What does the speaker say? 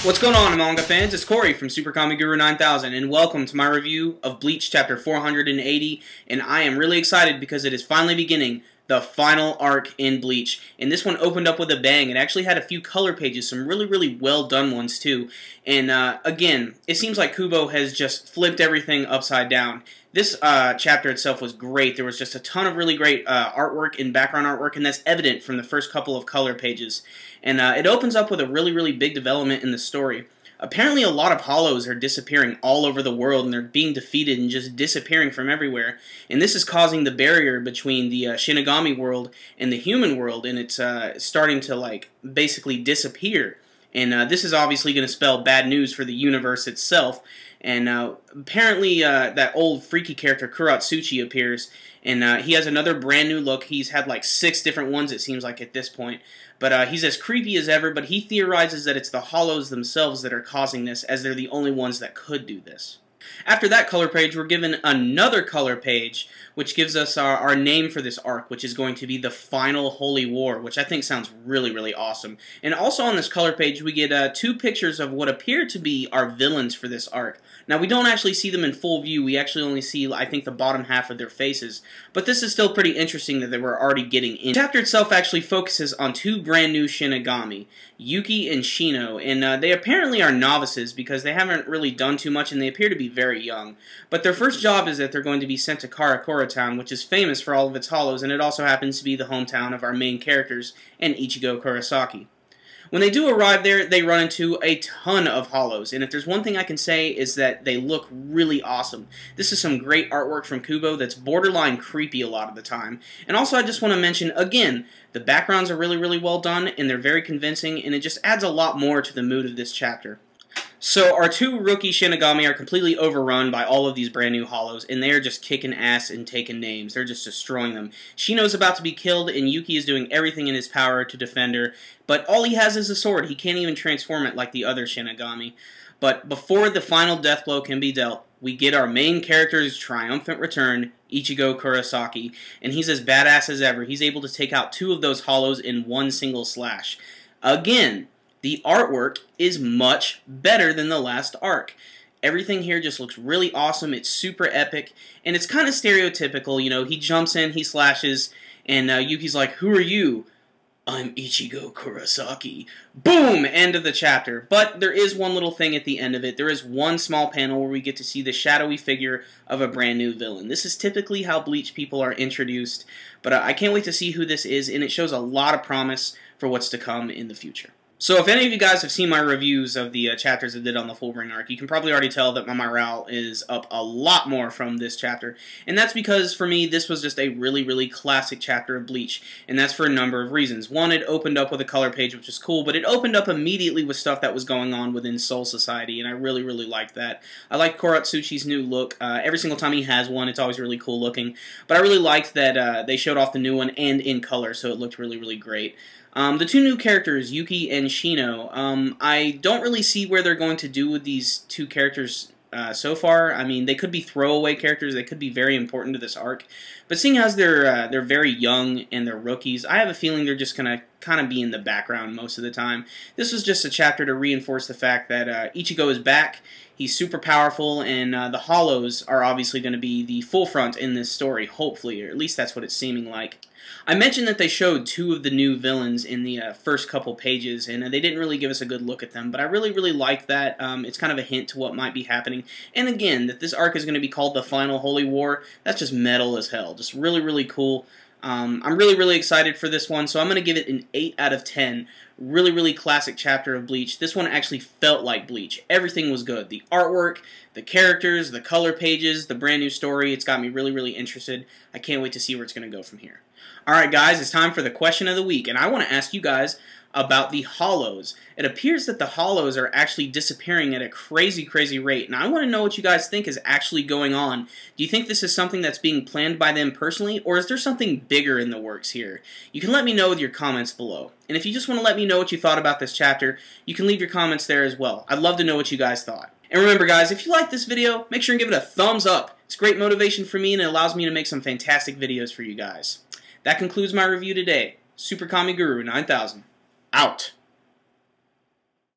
What's going on, manga fans? It's Corey from SuperKamiGuru9000, and welcome to my review of Bleach Chapter 480, and I am really excited because it is finally beginning the final arc in Bleach. And this one opened up with a bang. It actually had a few color pages, some really well done ones too. And again, it seems like Kubo has just flipped everything upside down. This chapter itself was great. There was just a ton of really great artwork and background artwork, and that's evident from the first couple of color pages. And it opens up with a really big development in the story. Apparently a lot of hollows are disappearing all over the world, and they're being defeated and just disappearing from everywhere. And this is causing the barrier between the Shinigami world and the human world, and it's starting to like basically disappear. And this is obviously going to spell bad news for the universe itself. And apparently that old freaky character Kuratsuchi appears, and he has another brand new look. He's had like 6 different ones, it seems like, at this point. But he's as creepy as ever, but he theorizes that it's the hollows themselves that are causing this, as they're the only ones that could do this. After that color page, we're given another color page, which gives us our name for this arc, which is going to be the Final Holy War, which I think sounds really awesome. And also on this color page, we get 2 pictures of what appear to be our villains for this arc. Now, we don't actually see them in full view. We actually only see, I think, the bottom half of their faces. But this is still pretty interesting that they were already getting in. The chapter itself actually focuses on 2 brand new Shinigami, Yuki and Shino, and they apparently are novices because they haven't really done too much and they appear to be very young. But their first job is that they're going to be sent to Karakura Town, which is famous for all of its hollows, and it also happens to be the hometown of our main characters and Ichigo Kurosaki. When they do arrive there, they run into a ton of hollows, and if there's one thing I can say is that they look really awesome. This is some great artwork from Kubo that's borderline creepy a lot of the time. And also I just want to mention, again, the backgrounds are really well done, and they're very convincing, and it just adds a lot more to the mood of this chapter. So our 2 rookie Shinigami are completely overrun by all of these brand new hollows, and they are just kicking ass and taking names. They're just destroying them. Shino's about to be killed, and Yuki is doing everything in his power to defend her, but all he has is a sword. He can't even transform it like the other Shinigami. But before the final death blow can be dealt, we get our main character's triumphant return, Ichigo Kurosaki, and he's as badass as ever. He's able to take out 2 of those hollows in one single slash. Again, the artwork is much better than the last arc. Everything here just looks really awesome. It's super epic, and it's kind of stereotypical. You know, he jumps in, he slashes, and Yuki's like, "Who are you?" "I'm Ichigo Kurosaki." Boom! End of the chapter. But there is one little thing at the end of it. There is one small panel where we get to see the shadowy figure of a brand new villain. This is typically how Bleach people are introduced, but I can't wait to see who this is, and it shows a lot of promise for what's to come in the future. So if any of you guys have seen my reviews of the chapters I did on the Fullbring arc, you can probably already tell that my morale is up a lot more from this chapter. And that's because, for me, this was just a really classic chapter of Bleach. And that's for a number of reasons. One, it opened up with a color page, which is cool, but it opened up immediately with stuff that was going on within Soul Society, and I really liked that. I like Kuratsuchi's new look. Every single time he has one, it's always really cool looking. But I really liked that they showed off the new one and in color, so it looked really great. The 2 new characters, Yuki and Shino, I don't really see where they're going to do with these 2 characters so far. I mean, they could be throwaway characters, they could be very important to this arc, but seeing as they're very young and they're rookies, I have a feeling they're just going to kind of be in the background most of the time. This was just a chapter to reinforce the fact that Ichigo is back. He's super powerful, and the hollows are obviously going to be the full front in this story, hopefully, or at least that's what it's seeming like. I mentioned that they showed 2 of the new villains in the first couple pages, and they didn't really give us a good look at them, but I really like that. It's kind of a hint to what might be happening. And again, that this arc is going to be called the Final Holy War, that's just metal as hell. Just really cool. I'm really excited for this one, so I'm going to give it an 8 out of 10. Really classic chapter of Bleach. This one actually felt like Bleach. Everything was good. The artwork, the characters, the color pages, the brand new story. It's got me really interested. I can't wait to see where it's going to go from here. Alright guys, it's time for the question of the week, and I want to ask you guys about the hollows. It appears that the hollows are actually disappearing at a crazy rate, and I want to know what you guys think is actually going on. Do you think this is something that's being planned by them personally, or is there something bigger in the works here? You can let me know with your comments below. And if you just want to let me know what you thought about this chapter, you can leave your comments there as well. I'd love to know what you guys thought. And remember guys, if you like this video, make sure and give it a thumbs up. It's great motivation for me, and it allows me to make some fantastic videos for you guys. That concludes my review today. SuperKamiGuru9000. Out.